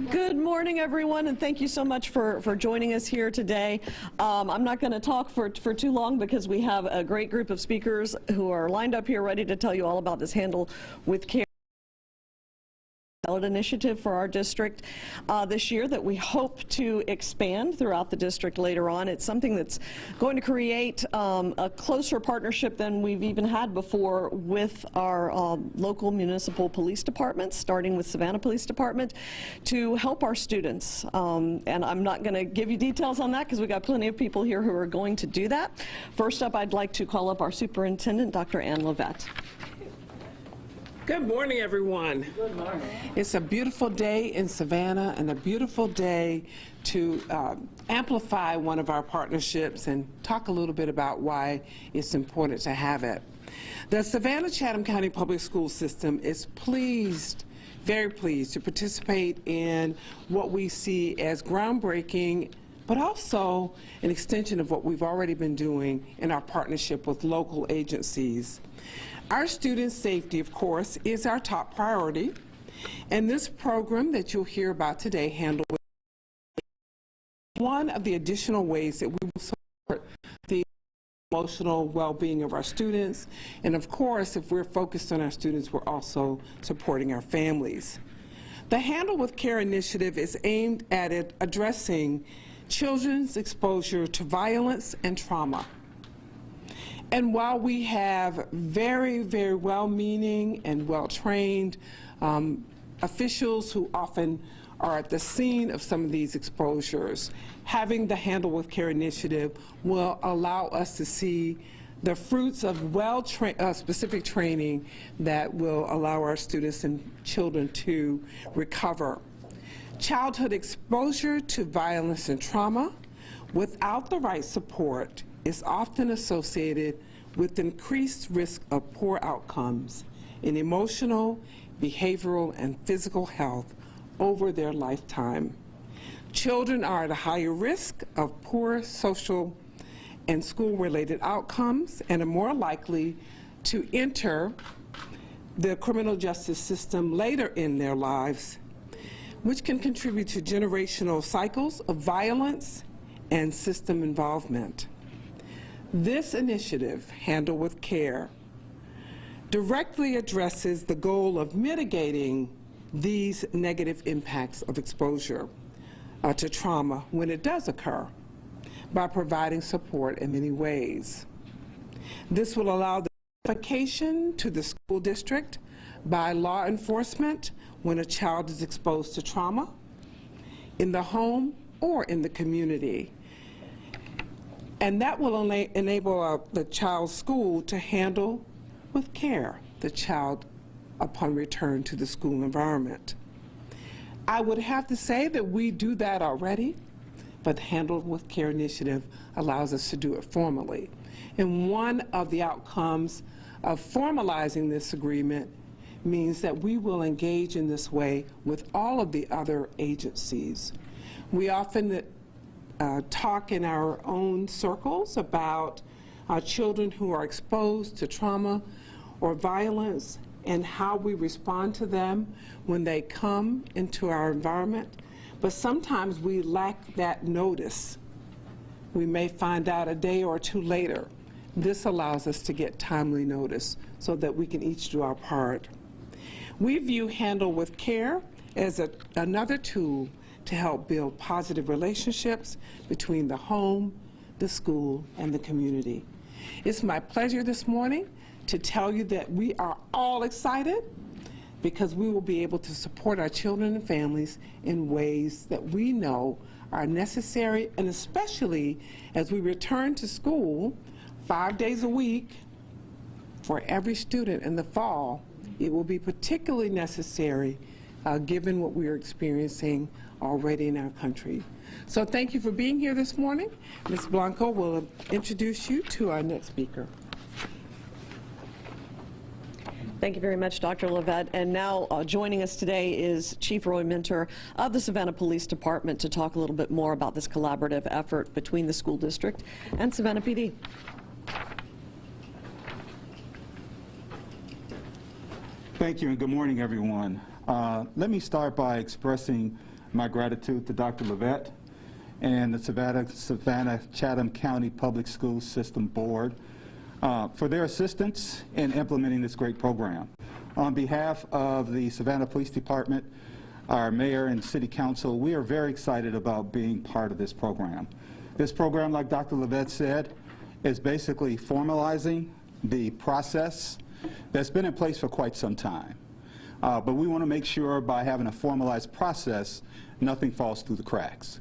Good morning, everyone, and thank you so much for joining us here today. I'm not going to talk for too long because we have a great group of speakers who are lined up here ready to tell you all about this Handle with Care initiative for our district this year that we hope to expand throughout the district later on. It's something that's going to create a closer partnership than we've even had before with our local municipal police departments, starting with Savannah Police Department, to help our students. And I'm not going to give you details on that because we've got plenty of people here who are going to do that. First up, I'd like to call up our Superintendent, Dr. Lavette. Good morning, everyone. Good morning. It's a beautiful day in Savannah and a beautiful day to amplify one of our partnerships and talk a little bit about why it's important to have it. The Savannah-Chatham County Public School System is pleased, very pleased, to participate in what we see as groundbreaking, but also an extension of what we've already been doing in our partnership with local agencies. Our student safety, of course, is our top priority, and this program that you'll hear about today, Handle with one of the additional ways that we will support the emotional well-being of our students, and of course, if we're focused on our students, we're also supporting our families. The Handle with Care initiative is aimed at addressing children's exposure to violence and trauma. And while we have very, very well-meaning and well-trained officials who often are at the scene of some of these exposures, having the Handle with Care initiative will allow us to see the fruits of specific training that will allow our students and children to recover. Childhood exposure to violence and trauma without the right support is often associated with increased risk of poor outcomes in emotional, behavioral, and physical health over their lifetime. Children are at a higher risk of poor social and school-related outcomes and are more likely to enter the criminal justice system later in their lives, which can contribute to generational cycles of violence and system involvement. This initiative, Handle with Care, directly addresses the goal of mitigating these negative impacts of exposure to trauma when it does occur by providing support in many ways. This will allow the notification to the school district by law enforcement when a child is exposed to trauma in the home or in the community. And that will enable the child's school to handle with care the child upon return to the school environment. I would have to say that we do that already, but the Handle with Care initiative allows us to do it formally. And one of the outcomes of formalizing this agreement means that we will engage in this way with all of the other agencies. We often talk in our own circles about children who are exposed to trauma or violence and how we respond to them when they come into our environment. But sometimes we lack that notice. We may find out a day or two later. This allows us to get timely notice so that we can each do our part. We view Handle with Care as another tool to help build positive relationships between the home, the school, and the community. It's my pleasure this morning to tell you that we are all excited because we will be able to support our children and families in ways that we know are necessary, and especially as we return to school 5 days a week for every student in the fall, it will be particularly necessary given what we are experiencing already in our country. So thank you for being here this morning. Ms. Blanco will introduce you to our next speaker. Thank you very much, Dr. Lavette. And now joining us today is Chief Roy Minter of the Savannah Police Department to talk a little bit more about this collaborative effort between the school district and Savannah PD. Thank you, and good morning, everyone. Let me start by expressing my gratitude to Dr. Lavette and the Savannah Chatham County Public School System Board for their assistance in implementing this great program. On behalf of the Savannah Police Department, our mayor and city council, we are very excited about being part of this program. This program, like Dr. Lavette said, is basically formalizing the process that's been in place for quite some time. But we want to make sure by having a formalized process, nothing falls through the cracks.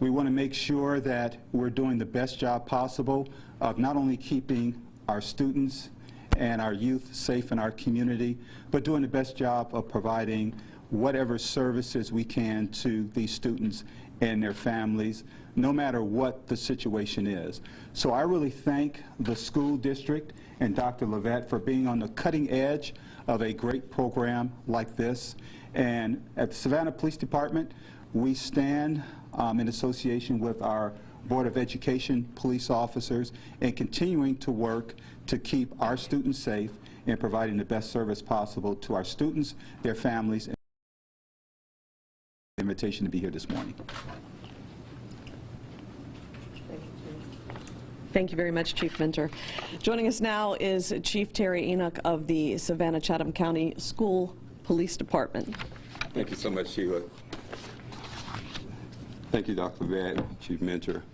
We want to make sure that we're doing the best job possible of not only keeping our students and our youth safe in our community, but doing the best job of providing whatever services we can to these students and their families, no matter what the situation is. So I really thank the school district and Dr. Lavette for being on the cutting edge of a great program like this. And at the Savannah Police Department, we stand in association with our Board of Education police officers and continuing to work to keep our students safe and providing the best service possible to our students, their families, and the invitation to be here this morning. Thank you very much, Chief Minter. Joining us now is Chief Terry Enoch of the Savannah Chatham County School Police Department. Thank you so much, Sheila. Thank you, Dr. Lavette, Chief Minter.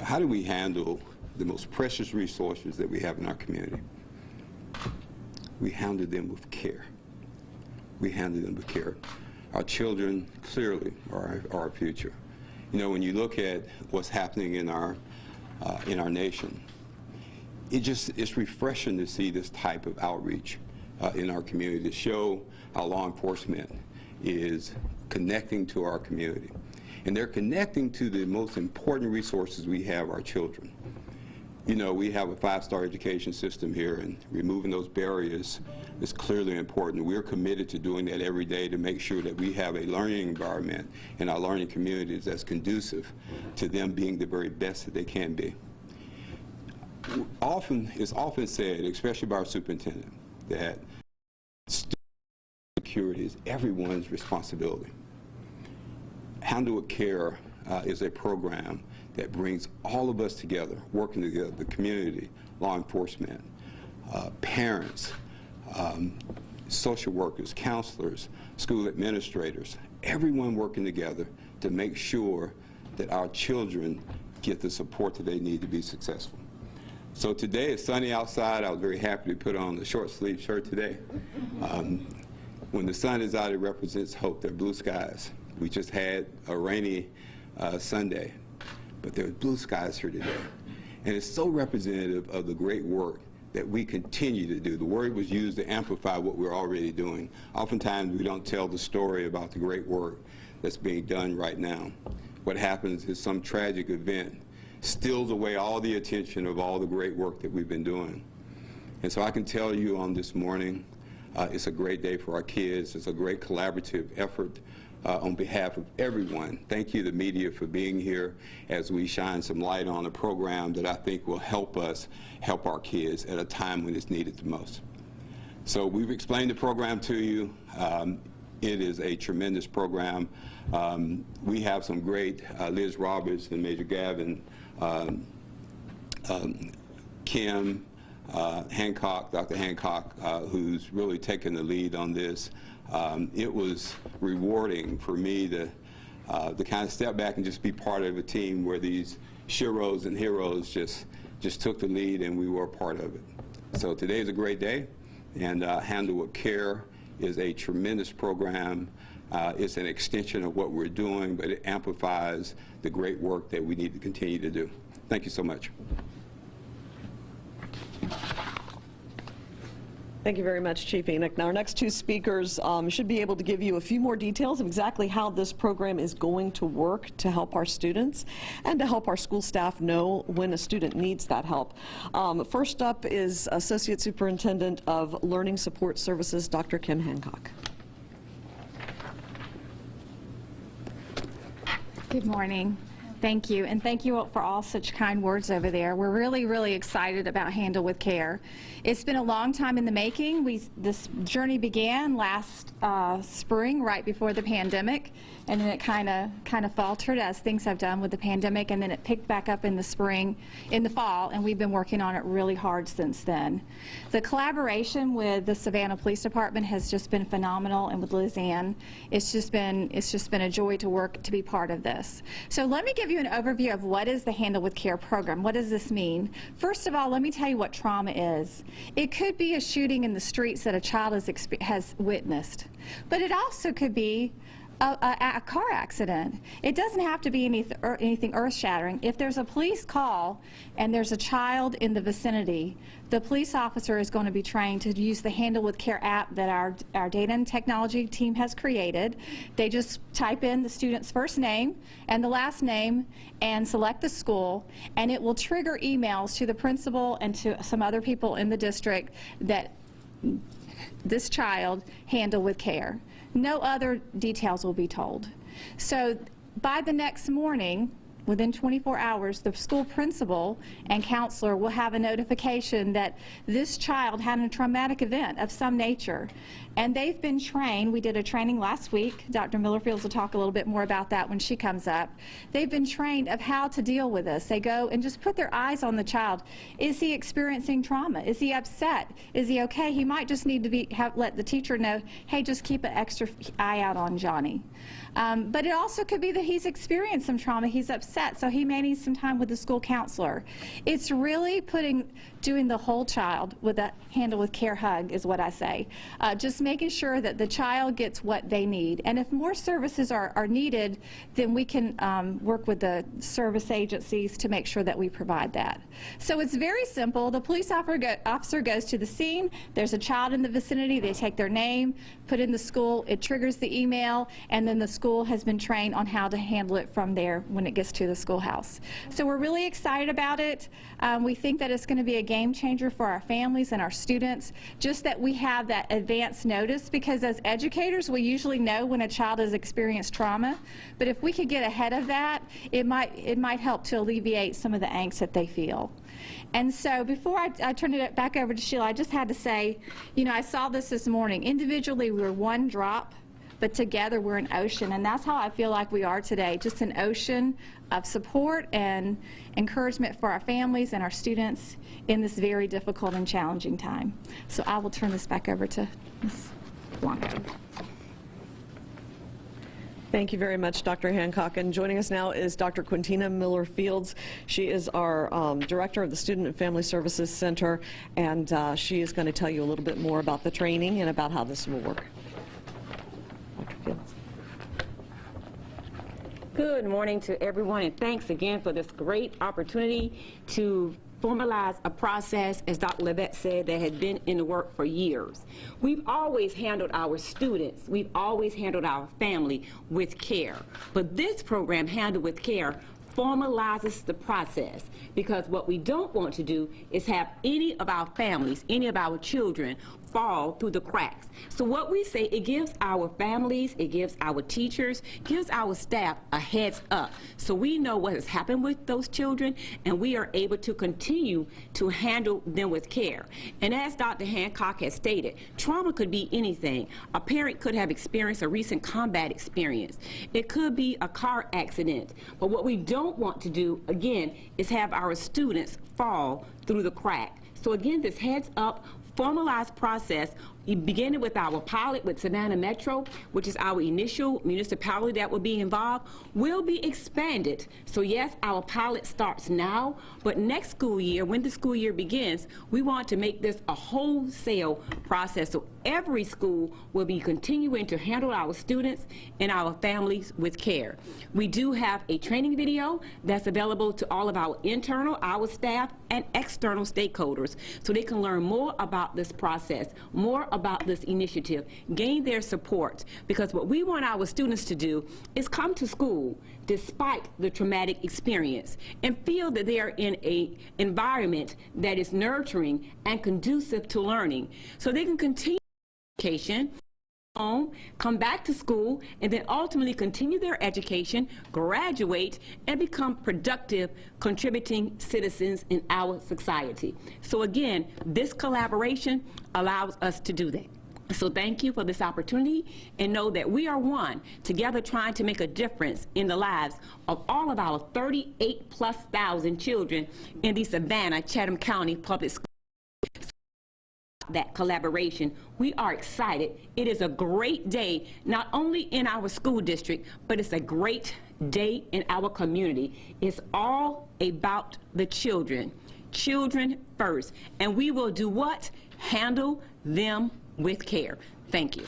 How do we handle the most precious resources that we have in our community? We handle them with care. We handle them with care. Our children clearly are our future. You know, when you look at what's happening in our nation, it's refreshing to see this type of outreach in our community, to show how law enforcement is connecting to our community. And they're connecting to the most important resources we have, our children. You know, we have a 5-star education system here, and removing those barriers is clearly important. We're committed to doing that every day to make sure that we have a learning environment in our learning communities that's conducive to them being the very best that they can be. It's often said, especially by our superintendent, that student security is everyone's responsibility. Handle with Care is a program that brings all of us together, working together, the community, law enforcement, parents, social workers, counselors, school administrators, everyone working together to make sure that our children get the support that they need to be successful. So today it's sunny outside. I was very happy to put on the short sleeve shirt today. When the sun is out, it represents hope. There are blue skies. We just had a rainy Sunday, but there are blue skies here today. And it's so representative of the great work that we continue to do. The word was used to amplify what we're already doing. Oftentimes we don't tell the story about the great work that's being done right now. What happens is some tragic event steals away all the attention of all the great work that we've been doing. And so I can tell you on this morning, it's a great day for our kids. It's a great collaborative effort on behalf of everyone. Thank you, the media, for being here as we shine some light on a program that I think will help us help our kids at a time when it's needed the most. So we've explained the program to you. It is a tremendous program. We have some great Liz Roberts and Major Gavin, Kim Hancock, Dr. Hancock, who's really taken the lead on this. It was rewarding for me to kind of step back and just be part of a team where these sheroes and heroes just took the lead and we were a part of it. So today is a great day, and Handle with Care is a tremendous program. It's an extension of what we're doing, but it amplifies the great work that we need to continue to do. Thank you so much. Thank you very much, Chief Enoch. Now, our next two speakers should be able to give you a few more details of exactly how this program is going to work to help our students and to help our school staff know when a student needs that help. First up is Associate Superintendent of Learning Support Services, Dr. Kim Hancock. Good morning. Thank you, and thank you for all such kind words over there. We're really, really excited about Handle with Care. It's been a long time in the making. This journey began last spring, right before the pandemic, and then it kind of faltered as things have done with the pandemic, and then it picked back up in the spring, in the fall, and we've been working on it really hard since then. The collaboration with the Savannah Police Department has just been phenomenal, and with Liz Ann, it's just been a joy to be part of this. So let me give you an overview of what is the Handle with Care program. What does this mean? First of all, let me tell you what trauma is. It could be a shooting in the streets that a child has witnessed, but it also could be a car accident. It doesn't have to be anything earth-shattering. If there's a police call and there's a child in the vicinity, the police officer is going to be trained to use the Handle with Care app that our data and technology team has created. They just type in the student's first name and the last name and select the school, and it will trigger emails to the principal and to some other people in the district that this child Handle with Care. No other details will be told. So by the next morning, within 24 hours, the school principal and counselor will have a notification that this child had a traumatic event of some nature. And they've been trained. We did a training last week. Dr. Miller-Fields will talk a little bit more about that when she comes up. They've been trained of how to deal with this. They go and just put their eyes on the child. Is he experiencing trauma? Is he upset? Is he okay? He might just need to let the teacher know, hey, just keep an extra eye out on Johnny. But it also could be that he's experienced some trauma, he's upset, so he may need some time with the school counselor. It's really doing the whole child with a Handle with Care hug is what I say. Just making sure that the child gets what they need. And if more services are needed, then we can work with the service agencies to make sure that we provide that. So it's very simple. The police officer goes to the scene, there's a child in the vicinity, they take their name, put in the school, it triggers the email, and then the school has been trained on how to handle it from there when it gets to the schoolhouse. So we're really excited about it. We think that it's going to be a game changer for our families and our students, just that we have that advance notice, because as educators we usually know when a child has experienced trauma, but if we could get ahead of that, it might help to alleviate some of the angst that they feel. And so before I turn it back over to Sheila, I just had to say, you know, I saw this morning. Individually we're one drop, but together we're an ocean, and that's how I feel like we are today, just an ocean of support and encouragement for our families and our students in this very difficult and challenging time. So I will turn this back over to Ms. Blanco. Thank you very much, Dr. Hancock. And joining us now is Dr. Quintina Miller-Fields. She is our director of the Student and Family Services Center, and she is going to tell you a little bit more about the training and about how this will work. Dr. Fields. Good morning to everyone, and thanks again for this great opportunity to formalize a process, as Dr. Lavette said, that had been in the work for years. We've always handled our students, we've always handled our family with care. But this program, Handle with Care, formalizes the process, because what we don't want to do is have any of our families, any of our children fall through the cracks. So what we say, it gives our families, it gives our teachers, gives our staff a heads up, so we know what has happened with those children, and we are able to continue to handle them with care. And as Dr. Hancock has stated, trauma could be anything. A parent could have experienced a recent combat experience. It could be a car accident. But what we don't want to do, again, is have our students fall through the crack. So again, this heads up, formalized process, beginning with our pilot with Savannah Metro, which is our initial municipality that will be involved, will be expanded. So yes, our pilot starts now, but next school year, when the school year begins, we want to make this a wholesale process. So every school will be continuing to handle our students and our families with care. We do have a training video that's available to all of our internal, our staff, and external stakeholders, so they can learn more about this process, more about this initiative, gain their support, because what we want our students to do is come to school despite the traumatic experience and feel that they are in an environment that is nurturing and conducive to learning, so they can continue education home, come back to school, and then ultimately continue their education, graduate, and become productive, contributing citizens in our society. So again, this collaboration allows us to do that. So thank you for this opportunity, and know that we are one, together trying to make a difference in the lives of all of our 38,000+ children in the Savannah, Chatham County Public Schools. That collaboration. We are excited. It is a great day, not only in our school district, but it's a great day in our community. It's all about the children. Children first. And we will do what? Handle them with care. Thank you.